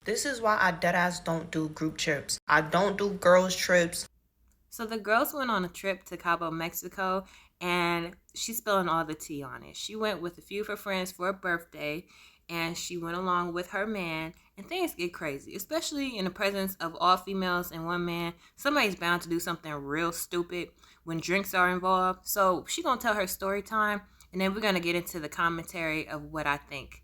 This is why I deadass don't do group trips. I don't do girls trips. So the girls went on a trip to Cabo, Mexico, and she's spilling all the tea on it. She went with a few of her friends for a birthday, and she went along with her man, and things get crazy, especially in the presence of all females and one man. Somebody's bound to do something real stupid when drinks are involved. So she gonna tell her story time, and then we're gonna get into the commentary of what I think.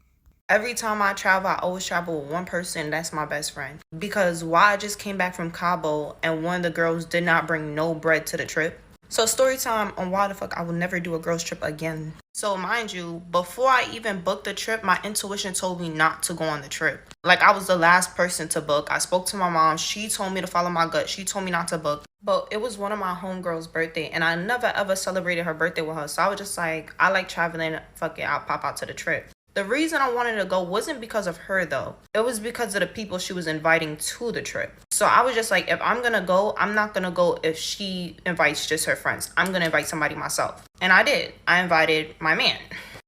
Every time I travel, I always travel with one person. That's my best friend. Because why I just came back from Cabo and one of the girls did not bring no bread to the trip. So story time on why the fuck I will never do a girls trip again. So mind you, before I even booked the trip, my intuition told me not to go on the trip. Like I was the last person to book. I spoke to my mom. She told me to follow my gut. She told me not to book. But it was one of my homegirls' birthday and I never ever celebrated her birthday with her. So I was just like, I like traveling. Fuck it, I'll pop out to the trip. The reason I wanted to go wasn't because of her though. It was because of the people she was inviting to the trip. So I was just like, if I'm gonna go, I'm not gonna go if she invites just her friends. I'm gonna invite somebody myself. And I did. I invited my man.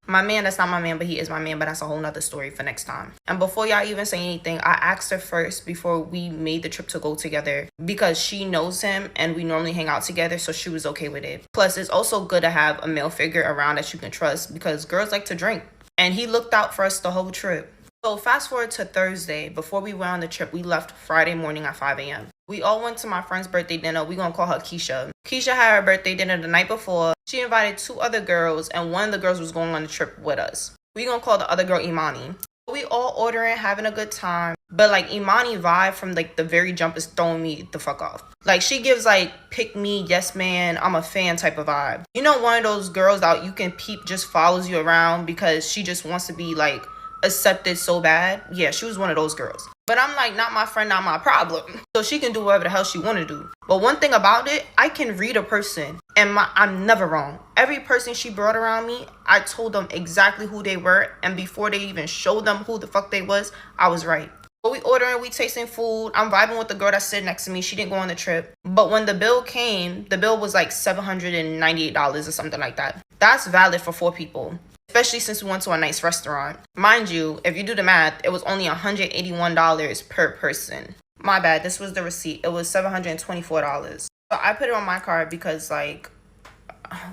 My man, that's not my man, but he is my man, but that's a whole nother story for next time. And before y'all even say anything, I asked her first before we made the trip to go together because she knows him and we normally hang out together, so she was okay with it. Plus, it's also good to have a male figure around that you can trust because girls like to drink. And he looked out for us the whole trip. So fast forward to Thursday. Before we went on the trip, we left Friday morning at 5 a.m. We all went to my friend's birthday dinner. We gonna call her Keisha. Keisha had her birthday dinner the night before. She invited two other girls, and one of the girls was going on the trip with us. We gonna call the other girl Imani. We all ordering, having a good time. But like Imani vibe from like the very jump is throwing me the fuck off. Like she gives like pick me, yes man, I'm a fan type of vibe. You know, one of those girls that you can peep just follows you around because she just wants to be like accepted so bad. Yeah, she was one of those girls. But I'm like, not my friend, not my problem. So she can do whatever the hell she want to do. But one thing about it, I can read a person and I'm never wrong. Every person she brought around me, I told them exactly who they were. And before they even showed them who the fuck they was, I was right. But we ordering, we tasting food. I'm vibing with the girl that's sitting next to me. She didn't go on the trip. But when the bill came, the bill was like $798 or something like that. That's valid for 4 people. Especially since we went to a nice restaurant. Mind you, if you do the math, it was only $181 per person. My bad, this was the receipt. It was $724. So I put it on my card because like,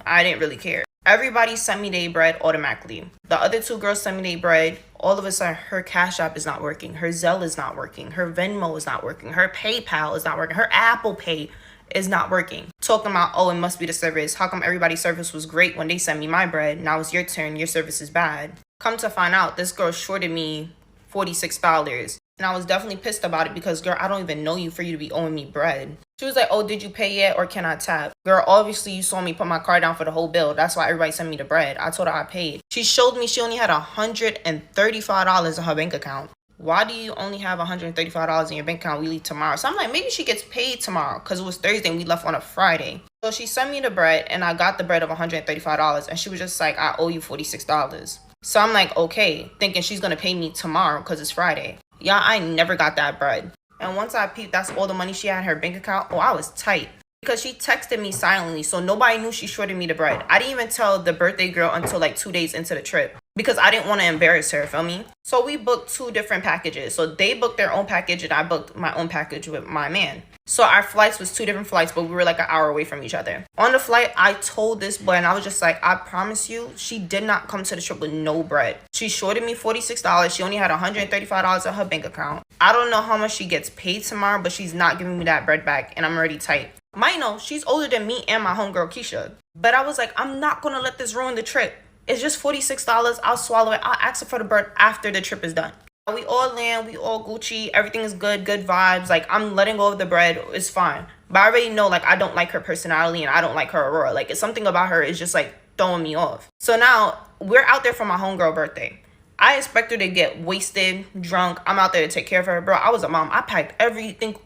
I didn't really care. Everybody sent me their bread automatically. The other two girls sent me their bread. All of a sudden, her Cash App is not working. Her Zelle is not working. Her Venmo is not working. Her PayPal is not working. Her Apple Pay is not working. Talking about, oh, it must be the service. How come everybody's service was great when they sent me my bread? Now it's your turn. Your service is bad. Come to find out, this girl shorted me $46. And I was definitely pissed about it because, girl, I don't even know you for you to be owing me bread. She was like, oh, did you pay yet or can I tap? Girl, obviously you saw me put my card down for the whole bill. That's why everybody sent me the bread. I told her I paid. She showed me she only had $135 in her bank account. Why do you only have $135 in your bank account? We leave tomorrow. So I'm like, maybe she gets paid tomorrow because it was Thursday and we left on a Friday. So she sent me the bread and I got the bread of $135 and she was just like, I owe you $46. So I'm like, okay, thinking she's going to pay me tomorrow because it's Friday. Y'all, I never got that bread. And once I peeped, that's all the money she had in her bank account. Oh, I was tight. Because she texted me silently, so nobody knew she shorted me the bread. I didn't even tell the birthday girl until like 2 days into the trip. Because I didn't want to embarrass her, feel me? So we booked two different packages. So they booked their own package and I booked my own package with my man. So our flights was two different flights, but we were like an hour away from each other. On the flight, I told this boy and I was just like, I promise you, she did not come to the trip with no bread. She shorted me $46. She only had $135 in her bank account. I don't know how much she gets paid tomorrow, but she's not giving me that bread back and I'm already tight. Might know, she's older than me and my homegirl Keisha. But I was like, I'm not gonna let this ruin the trip. It's just $46. I'll swallow it. I'll ask her for the bread after the trip is done. We all land, we all Gucci, everything is good vibes. Like, I'm letting go of the bread, it's fine. But I already know, like, I don't like her personality and I don't like her aurora. Like, it's something about her is just, like, throwing me off. So now, we're out there for my homegirl birthday. I expect her to get wasted, drunk. I'm out there to take care of her. Bro, I was a mom. I packed everything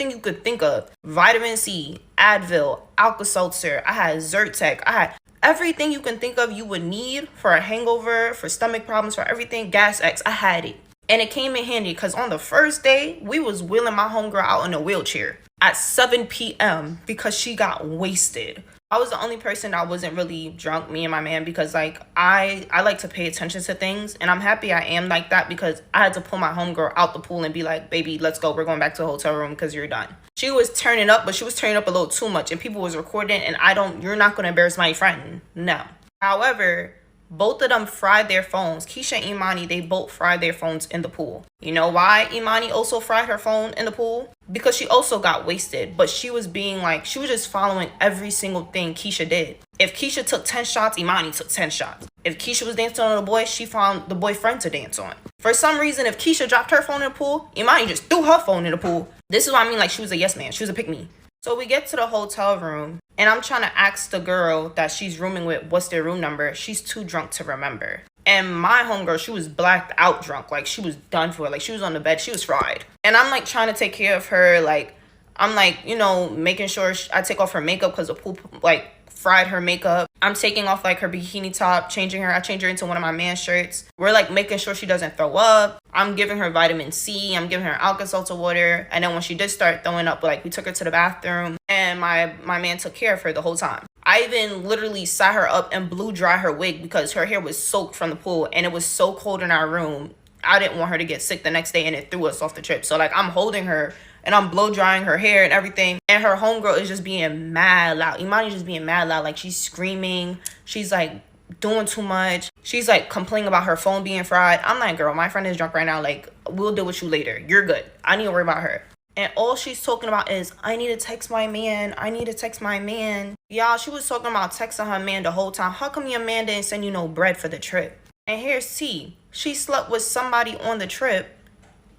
you could think of. Vitamin C, Advil, Alka-Seltzer. I had Zyrtec. I had everything you can think of you would need for a hangover, for stomach problems, for everything. Gas X, I had it. And it came in handy because on the first day, we was wheeling my homegirl out in a wheelchair at 7 p.m. because she got wasted. I was the only person that wasn't really drunk, me and my man, because like I like to pay attention to things, and I'm happy I am like that because I had to pull my homegirl out the pool and be like, baby, let's go. We're going back to the hotel room because you're done. She was turning up, but she was turning up a little too much, and people was recording, and you're not gonna embarrass my friend. No. However, both of them fried their phones. Keisha and Imani, they both fried their phones in the pool. You know why Imani also fried her phone in the pool? Because she also got wasted. But she was she was just following every single thing Keisha did. If Keisha took 10 shots, Imani took 10 shots. If Keisha was dancing on a boy, she found the boyfriend to dance on. For some reason, if Keisha dropped her phone in the pool, Imani just threw her phone in the pool. This is what I mean, like she was a yes man. She was a pick me. So we get to the hotel room, and I'm trying to ask the girl that she's rooming with what's their room number. She's too drunk to remember. And my homegirl, she was blacked out drunk. Like, she was done for. Like, she was on the bed. She was fried. And I'm, like, trying to take care of her. Like, I'm, like, you know, making sure I take off her makeup because the pool, like, fried her makeup. I'm taking off, like, her bikini top, I change her into one of my man's shirts. We're, like, making sure she doesn't throw up. I'm giving her vitamin C. I'm giving her Alka-Seltzer water. And then when she did start throwing up, like, we took her to the bathroom. And my man took care of her the whole time. I even literally sat her up and blew dry her wig because her hair was soaked from the pool. And it was so cold in our room. I didn't want her to get sick the next day, and it threw us off the trip. So, like, I'm holding her and I'm blow drying her hair and everything. And her homegirl is just being mad loud. Imani's just being mad loud. Like, she's screaming. She's, like, doing too much. She's, like, complaining about her phone being fried. I'm like, girl, my friend is drunk right now. Like, we'll deal with you later. You're good. I need to worry about her. And all she's talking about is, I need to text my man. I need to text my man. Y'all, she was talking about texting her man the whole time. How come your man didn't send you no bread for the trip? And here's T. She slept with somebody on the trip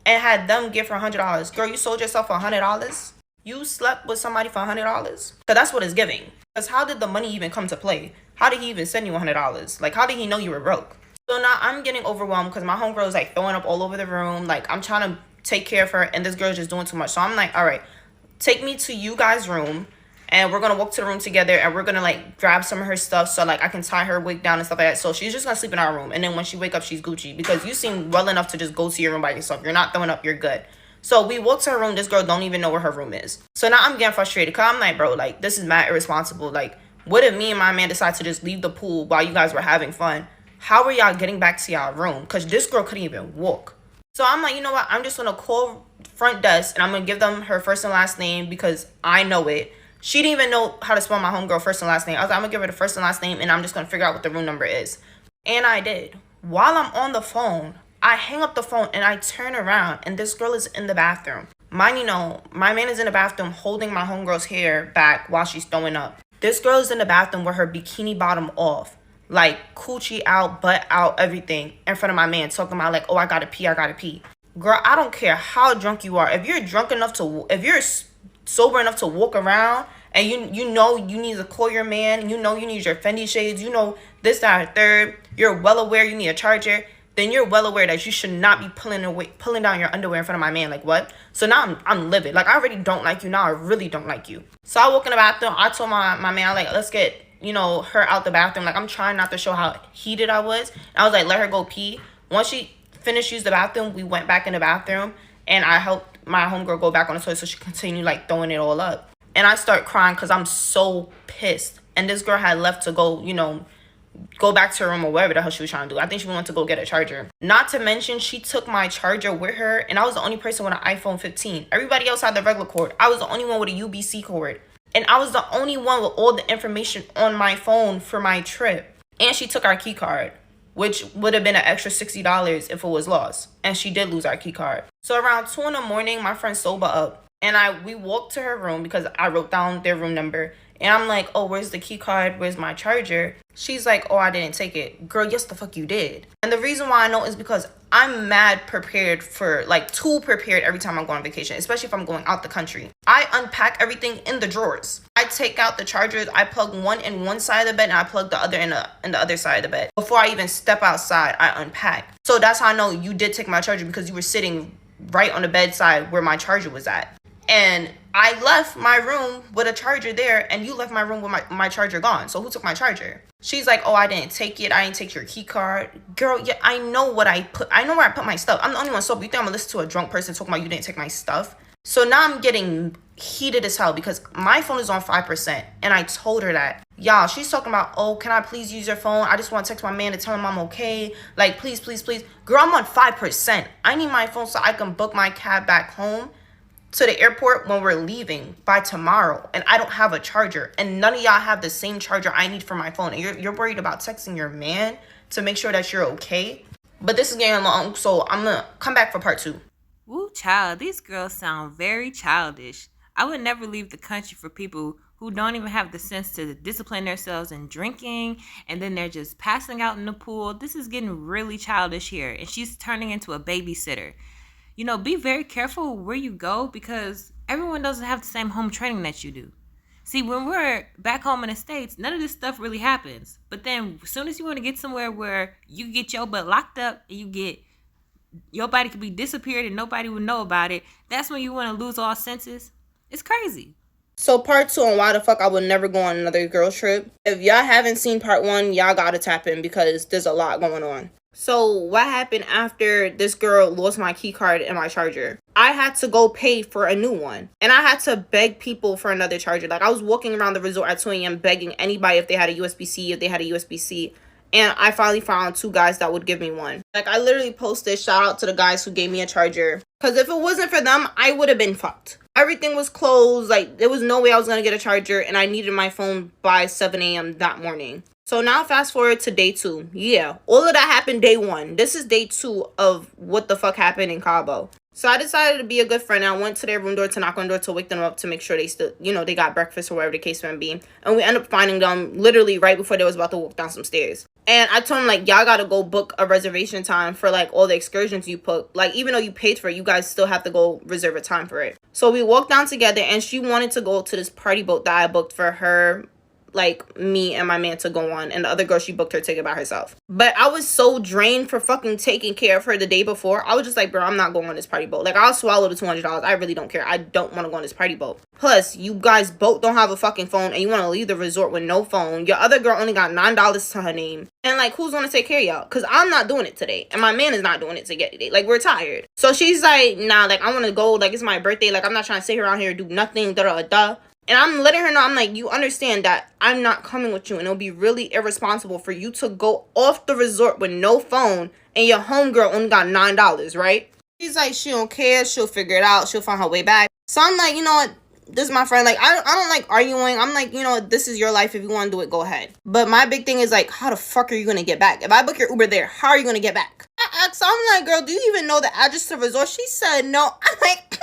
and had them give her $100. Girl, you sold yourself for $100? You slept with somebody for $100? Because that's what it's giving. Because how did the money even come to play? How did he even send you $100? Like, how did he know you were broke? So now I'm getting overwhelmed because my homegirl is, like, throwing up all over the room. Like, I'm trying to take care of her, and this girl's just doing too much. So I'm like, all right, take me to you guys' room, and we're gonna walk to the room together, and we're gonna like grab some of her stuff so like I can tie her wig down and stuff like that. So she's just gonna sleep in our room, and then when she wake up, she's Gucci, because you seem well enough to just go to your room by yourself. You're not throwing up, you're good. So we walk to her room. This girl don't even know where her room is. So now I'm getting frustrated because I'm like, bro, like, this is mad irresponsible. Like, what if me and my man decide to just leave the pool while you guys were having fun? How are y'all getting back to y'all room? Because this girl couldn't even walk. So I'm like, you know what? I'm just going to call front desk, and I'm going to give them her first and last name because I know it. She didn't even know how to spell my homegirl first and last name. I was like, I'm going to give her the first and last name, and I'm just going to figure out what the room number is. And I did. While I'm on the phone, I hang up the phone, and I turn around, and this girl is in the bathroom. Mind you know, my man is in the bathroom holding my homegirl's hair back while she's throwing up. This girl is in the bathroom with her bikini bottom off. Like, coochie out, butt out, everything, in front of my man, talking about, like, oh, I gotta pee, I gotta pee. Girl, I don't care how drunk you are. If you're sober enough to walk around, and you know you need to call your man, you know you need your Fendi shades, you know this, that, third, you're well aware you need a charger, then you're well aware that you should not be pulling down your underwear in front of my man. Like, what? So now I'm livid. Like, I already don't like you. Now I really don't like you. So I walk in the bathroom. I told my man, like, let's get, you know, her out the bathroom. Like, I'm trying not to show how heated I was. I was like, let her go pee. Once she finished using the bathroom, we went back in the bathroom, and I helped my homegirl go back on the toilet so she continued, like, throwing it all up. And I start crying because I'm so pissed. And this girl had left to go, you know, go back to her room or whatever the hell she was trying to do. I think she went to go get a charger. Not to mention, she took my charger with her, and I was the only person with an iPhone 15. Everybody else had the regular cord. I was the only one with a UBC cord. And I was the only one with all the information on my phone for my trip. And she took our key card, which would have been an extra $60 if it was lost. And she did lose our key card. So around 2 in the morning, my friend sober up, and we walked to her room because I wrote down their room number. And I'm like, oh, where's the key card? Where's my charger? She's like, oh, I didn't take it. Girl, yes, the fuck you did. And the reason why I know is because I'm mad prepared too prepared every time I go on vacation, especially if I'm going out the country. I unpack everything in the drawers. I take out the chargers. I plug one in one side of the bed, and I plug the other in the other side of the bed. Before I even step outside, I unpack. So that's how I know you did take my charger, because you were sitting right on the bedside where my charger was at. And I left my room with a charger there, and you left my room with my charger gone. So who took my charger? She's like, oh, I didn't take it. I didn't take your key card. Girl, yeah, I know what I know where I put my stuff. I'm the only one sober. You think I'm gonna listen to a drunk person talking about you didn't take my stuff? So now I'm getting heated as hell because my phone is on 5%. And I told her that. Y'all, she's talking about, oh, can I please use your phone? I just want to text my man to tell him I'm okay. Like, please, please, please. Girl, I'm on 5%. I need my phone so I can book my cab back home to the airport when we're leaving by tomorrow. And I don't have a charger. And none of y'all have the same charger I need for my phone. And you're worried about texting your man to make sure that you're okay. But this is getting long, so I'm going to come back for part 2. Woo, child, these girls sound very childish. I would never leave the country for people who don't even have the sense to discipline themselves in drinking, and then they're just passing out in the pool. This is getting really childish here, and she's turning into a babysitter. You know, be very careful where you go because everyone doesn't have the same home training that you do. See, when we're back home in the States, none of this stuff really happens. But then as soon as you want to get somewhere where you get your butt locked up and your body could be disappeared and nobody would know about it, that's when you want to lose all senses. It's crazy. So part 2 on why the fuck I would never go on another girls trip. If y'all haven't seen part 1, y'all gotta tap in because there's a lot going on. So what happened after this girl lost my key card and my charger? I had to go pay for a new one. And I had to beg people for another charger. Like, I was walking around the resort at 2 a.m. begging anybody if they had a USB-C, if they had a USB-C. And I finally found 2 guys that would give me one. Like, I literally posted shout out to the guys who gave me a charger. Because if it wasn't for them, I would have been fucked. Everything was closed. Like, there was no way I was going to get a charger. And I needed my phone by 7 a.m. that morning. So now fast forward to day 2. Yeah, all of that happened day 1. This is day 2 of what the fuck happened in Cabo. So I decided to be a good friend. I went to their room door to knock on the door to wake them up to make sure they still, they got breakfast or whatever the case may be. And we ended up finding them literally right before they was about to walk down some stairs. And I told them, like, y'all gotta go book a reservation time for, like, all the excursions you booked. Like, even though you paid for it, you guys still have to go reserve a time for it. So we walked down together, and she wanted to go to this party boat that I booked for her, like, me and my man to go on. And the other girl, she booked her ticket by herself. But I was so drained for fucking taking care of her the day before. I was just like, bro, I'm not going on this party boat. Like, I'll swallow the $200. I really don't care. I don't want to go on this party boat. Plus, you guys both don't have a fucking phone and you want to leave the resort with no phone. Your other girl only got $9 to her name. And, like, who's going to take care of y'all? Because I'm not doing it today. And my man is not doing it today. Like, we're tired. So she's like, nah, like, I want to go. Like, it's my birthday. Like, I'm not trying to sit here around here and do nothing. Da-da-da. And I'm letting her know, I'm like, you understand that I'm not coming with you. And it'll be really irresponsible for you to go off the resort with no phone and your homegirl only got $9, right? She's like, she don't care. She'll figure it out. She'll find her way back. So I'm like, you know what? This is my friend. Like, I don't like arguing. I'm like, you know what? This is your life. If you want to do it, go ahead. But my big thing is, like, how the fuck are you going to get back? If I book your Uber there, how are you going to get back? So I'm like, girl, do you even know the address to the resort? She said no. I'm like,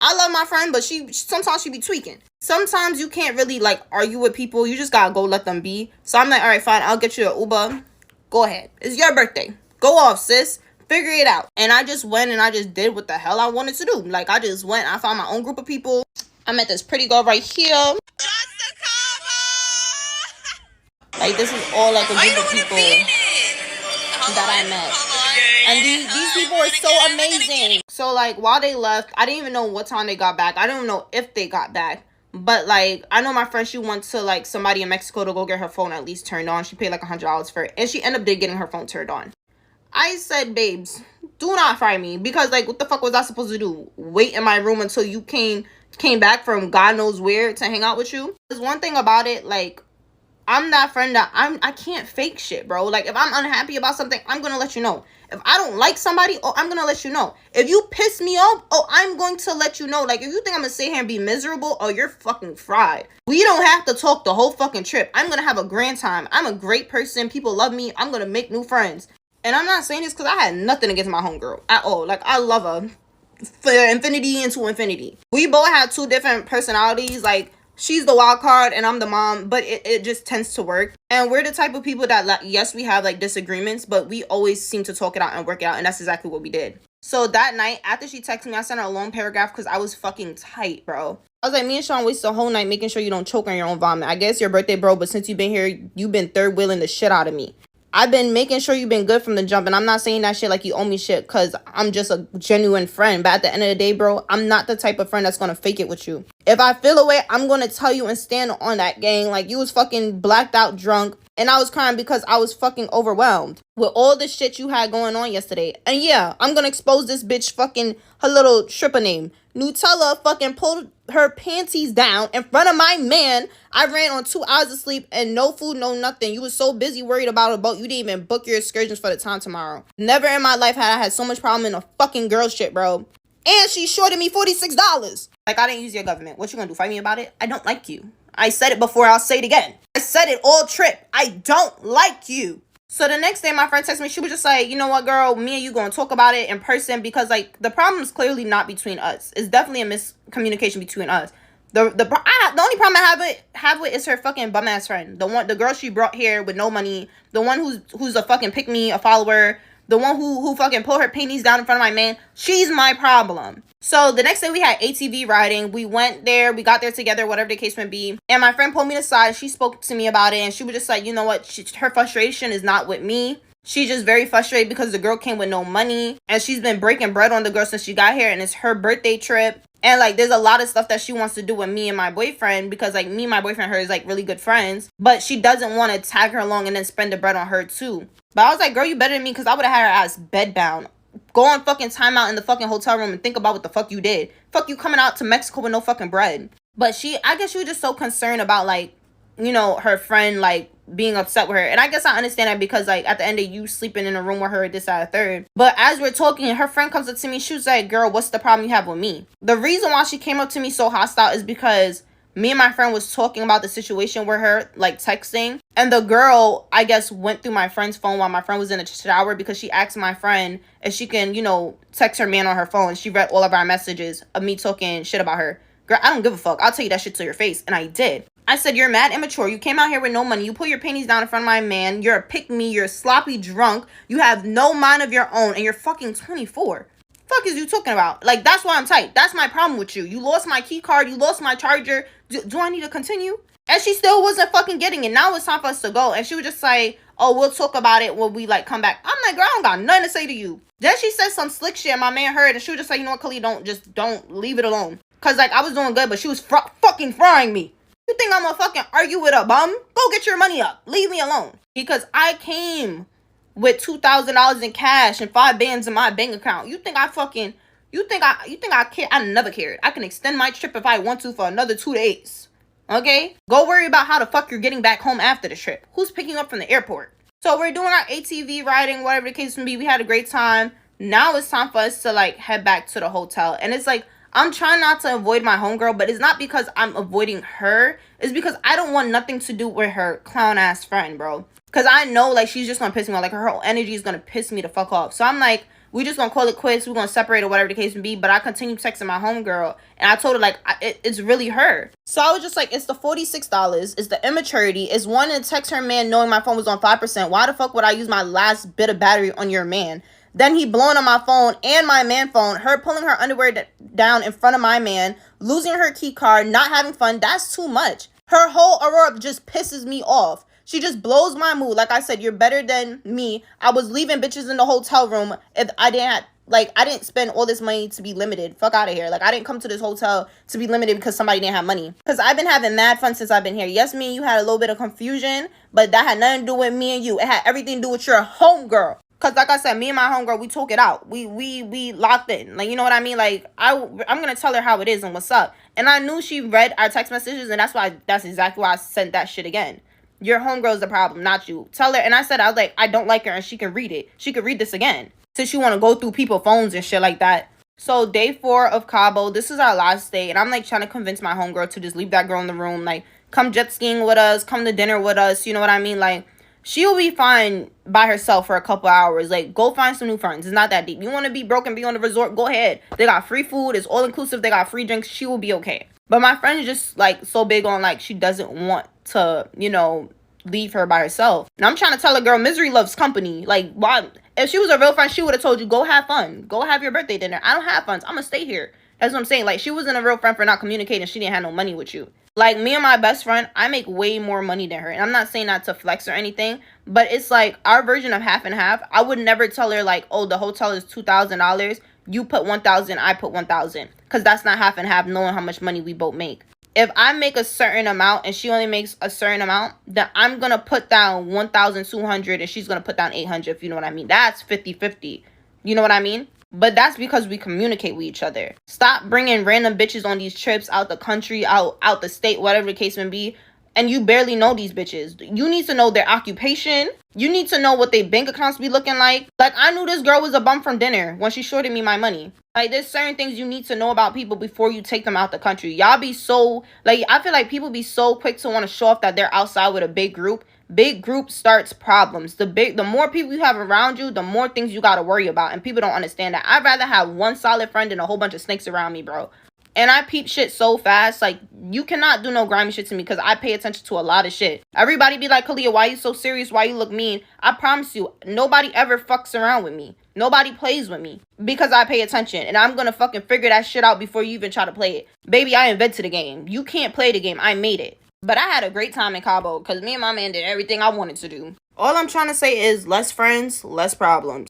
I love my friend, but sometimes she be tweaking. Sometimes you can't really, like, argue with people. You just gotta go let them be. So I'm like, all right, fine. I'll get you an Uber. Go ahead. It's your birthday. Go off, sis. Figure it out. And I just went and I just did what the hell I wanted to do. Like, I just went. I found my own group of people. I met this pretty girl right here. Like, this is all, like, a group of people that I met. And these people are so amazing. So, like, while they left, I didn't even know what time they got back. I don't even know if they got back. But, like, I know my friend, she went to, like, somebody in Mexico to go get her phone at least turned on. She paid, like, $100 for it. And she ended up getting her phone turned on. I said, babes, do not fry me. Because, like, what the fuck was I supposed to do? Wait in my room until you came back from God knows where to hang out with you? There's one thing about it, like, I'm that friend that I can't fake shit, bro. Like, if I'm unhappy about something, I'm gonna let you know. If I don't like somebody, I'm gonna let you know. If you piss me off, I'm going to let you know. Like, if you think I'm gonna sit here and be miserable, you're fucking fried. We don't have to talk the whole fucking trip. I'm gonna have a grand time. I'm a great person. People love me. I'm gonna make new friends. And I'm not saying this because I had nothing against my homegirl at all. Like, I love her for infinity into infinity. We both had 2 different personalities. Like, she's the wild card and I'm the mom, but it just tends to work. And we're the type of people that, like, yes, we have, like, disagreements, but we always seem to talk it out and work it out. And that's exactly what we did. So that night, after she texted me, I sent her a long paragraph because I was fucking tight, bro. I was like, me and Sean wasted the whole night making sure you don't choke on your own vomit. I guess your birthday, bro, but since you've been here, you've been third wheeling the shit out of me. I've been making sure you've been good from the jump, and I'm not saying that shit like you owe me shit because I'm just a genuine friend. But at the end of the day, bro, I'm not the type of friend that's going to fake it with you. If I feel away, I'm gonna tell you and stand on that, gang. Like, you was fucking blacked out drunk, and I was crying because I was fucking overwhelmed with all the shit you had going on yesterday. And yeah, I'm gonna expose this bitch fucking her little stripper name. Nutella fucking pulled her panties down in front of my man. I ran on 2 hours of sleep and no food, no nothing. You was so busy worried about a boat, you didn't even book your excursions for the time tomorrow. Never in my life had I had so much problem in a fucking girl shit, bro. And she shorted me $46. Like, I didn't use your government. What you gonna do? Fight me about it? I don't like you. I said it before, I'll say it again. I said it all trip. I don't like you. So the next day, my friend texted me. She was just like, you know what, girl? Me and you gonna talk about it in person because, like, the problem is clearly not between us. It's definitely a miscommunication between us. The only problem I have with is her fucking bum ass friend. The girl she brought here with no money. The one who's a fucking pick me, a follower. The one who fucking pulled her panties down in front of my man. She's my problem. So the next day we had ATV riding. We went there. We got there together, whatever the case may be. And my friend pulled me aside. She spoke to me about it. And she was just like, you know what? Her frustration is not with me. She's just very frustrated because the girl came with no money. And she's been breaking bread on the girl since she got here. And it's her birthday trip. And, like, there's a lot of stuff that she wants to do with me and my boyfriend. Because, like, me and my boyfriend and her is, like, really good friends. But she doesn't want to tag her along and then spend the bread on her, too. But I was like, girl, you better than me because I would have had her ass bedbound. Go on fucking timeout in the fucking hotel room and think about what the fuck you did. Fuck you coming out to Mexico with no fucking bread. But I guess she was just so concerned about, like, you know, her friend, like, being upset with her. And I guess I understand that because, like, at the end of you sleeping in a room with her, this, that, third. But as we're talking, her friend comes up to me. She was like, girl, what's the problem you have with me? The reason why she came up to me so hostile is because me and my friend was talking about the situation with her, like, texting. And the girl, I guess, went through my friend's phone while my friend was in the shower because she asked my friend if she can, you know, text her man on her phone. She read all of our messages of me talking shit about her. Girl, I don't give a fuck. I'll tell you that shit to your face. And I did. I said, you're mad immature. You came out here with no money. You put your panties down in front of my man. You're a pick-me. You're sloppy drunk. You have no mind of your own. And you're fucking 24. Fuck is you talking about? Like, that's why I'm tight. That's my problem with you. You lost my key card. You lost my charger. Do I need to continue? And she still wasn't fucking getting it. Now it's time for us to go. And she would just say, oh, we'll talk about it when we, like, come back. I'm like, girl, I don't got nothing to say to you. Then she said some slick shit. My man heard. And she was just like, you know what, Khalid, don't leave it alone. Because, like, I was doing good, but she was fucking frying me. You think I'm gonna fucking argue with a bum? Go get your money up. Leave me alone. Because I came with $2,000 in cash and 5 bands in my bank account. You think I care? I never cared. I can extend my trip if I want to for another 2 days. Okay? Go worry about how the fuck you're getting back home after the trip. Who's picking you up from the airport? So we're doing our ATV riding, whatever the case may be. We had a great time. Now it's time for us to, like, head back to the hotel. And it's like, I'm trying not to avoid my homegirl, but it's not because I'm avoiding her. It's because I don't want nothing to do with her clown ass friend, bro. Because I know, like, she's just gonna piss me off. Like, her whole energy is gonna piss me the fuck off. So I'm like, we just gonna call it quits. We're gonna separate or whatever the case may be. But I continue texting my homegirl. And I told her, like, it's really her. So I was just like, it's the $46. It's the immaturity. It's wanting to text her man knowing my phone was on 5%. Why the fuck would I use my last bit of battery on your man? Then he blowing on my phone and my man phone. Her pulling her underwear down in front of my man. Losing her key card. Not having fun. That's too much. Her whole aura just pisses me off. She just blows my mood. Like I said, you're better than me. I was leaving bitches in the hotel room if I didn't spend all this money to be limited. Fuck out of here. Like, I didn't come to this hotel to be limited because somebody didn't have money. Because I've been having mad fun since I've been here. Yes, me and you had a little bit of confusion, but that had nothing to do with me and you. It had everything to do with your homegirl. Because, like I said, me and my homegirl, we talk it out. We locked in. Like, you know what I mean? Like, I'm going to tell her how it is and what's up. And I knew she read our text messages, and that's exactly why I sent that shit again. Your homegirl's the problem, not you. Tell her. And I said, I was like, I don't like her, and she can read it. She could read this again. Since you want to go through people's phones and shit like that. So, day 4 of Cabo, this is our last day. And I'm, like, trying to convince my homegirl to just leave that girl in the room. Like, come jet skiing with us. Come to dinner with us. You know what I mean? Like, she'll be fine by herself for a couple hours. Like, go find some new friends. It's not that deep. You want to be broke and be on the resort? Go ahead. They got free food. It's all inclusive. They got free drinks. She will be okay. But my friend is just, like, so big on, like, she doesn't want to, you know, leave her by herself. And I'm trying to tell a girl, misery loves company. Like, why? If she was a real friend, she would have told you, go have fun. Go have your birthday dinner. I don't have fun. I'm going to stay here. That's what I'm saying. Like, she wasn't a real friend for not communicating. She didn't have no money with you. Like, me and my best friend, I make way more money than her. And I'm not saying that to flex or anything, but it's like our version of half and half. I would never tell her, like, oh, the hotel is $2,000. You put $1,000, I put $1,000. because that's not half and half, knowing how much money we both make. If I make a certain amount and she only makes a certain amount, then I'm going to put down 1,200 and she's going to put down 800, if you know what I mean. That's 50-50. You know what I mean? But that's because we communicate with each other. Stop bringing random bitches on these trips out the country, out the state, whatever the case may be, and you barely know these bitches. You need to know their occupation. You need to know what their bank accounts be looking like. Like, I knew this girl was a bum from dinner when she shorted me my money. Like, there's certain things you need to know about people before you take them out the country. Y'all be so, like, I feel like people be so quick to want to show off that they're outside with a big group. Big group starts problems. The more people you have around you, the more things you got to worry about. And people don't understand that. I'd rather have one solid friend than a whole bunch of snakes around me, bro. And I peep shit so fast. Like, you cannot do no grimy shit to me because I pay attention to a lot of shit. Everybody be like, Kalia, why you so serious? Why you look mean? I promise you, nobody ever fucks around with me. Nobody plays with me because I pay attention. And I'm going to fucking figure that shit out before you even try to play it. Baby, I invented the game. You can't play the game. I made it. But I had a great time in Cabo because me and my man did everything I wanted to do. All I'm trying to say is less friends, less problems.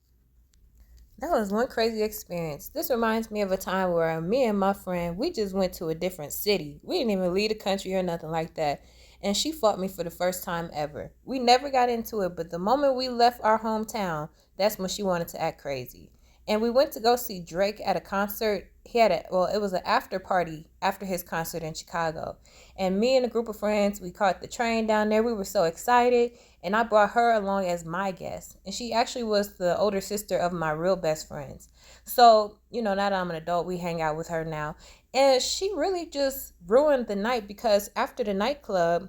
That was one crazy experience. This reminds me of a time where me and my friend, we just went to a different city. We didn't even leave the country or nothing like that. And she fought me for the first time ever. We never got into it, but the moment we left our hometown, that's when she wanted to act crazy. And we went to go see Drake at a concert. It was an after party after his concert in Chicago. And me and a group of friends, we caught the train down there. We were so excited. And I brought her along as my guest. And she actually was the older sister of my real best friends. So, now that I'm an adult, we hang out with her now. And she really just ruined the night because after the nightclub,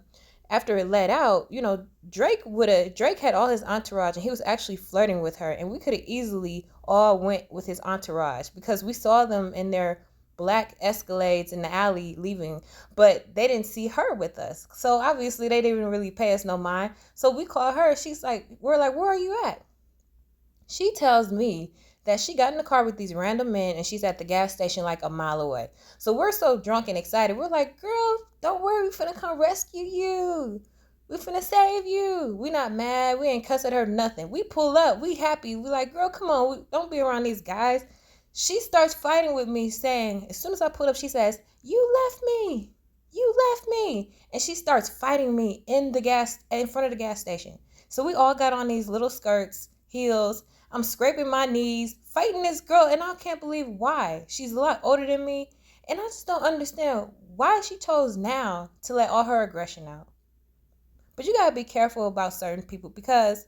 after it let out, Drake had all his entourage and he was actually flirting with her, and we could have easily all went with his entourage because we saw them in their black Escalades in the alley leaving, but they didn't see her with us. So obviously they didn't really pay us no mind. So we call her. We're like, where are you at? She tells me that she got in the car with these random men and she's at the gas station like a mile away. So we're so drunk and excited. We're like, girl, don't worry. We finna come rescue you. We finna save you. We not mad. We ain't cuss at her, nothing. We pull up. We happy. We like, girl, come on. Don't be around these guys. She starts fighting with me saying, as soon as I pull up, she says, you left me. You left me. And she starts fighting me in front of the gas station. So we all got on these little skirts, heels. I'm scraping my knees, fighting this girl, and I can't believe why. She's a lot older than me, and I just don't understand why she chose now to let all her aggression out. But you gotta be careful about certain people because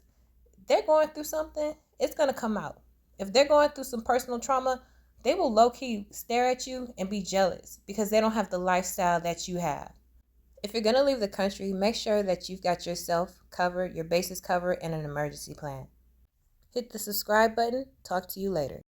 they're going through something, it's gonna come out. If they're going through some personal trauma, they will low-key stare at you and be jealous because they don't have the lifestyle that you have. If you're gonna leave the country, make sure that you've got yourself covered, your bases covered, and an emergency plan. Hit the subscribe button. Talk to you later.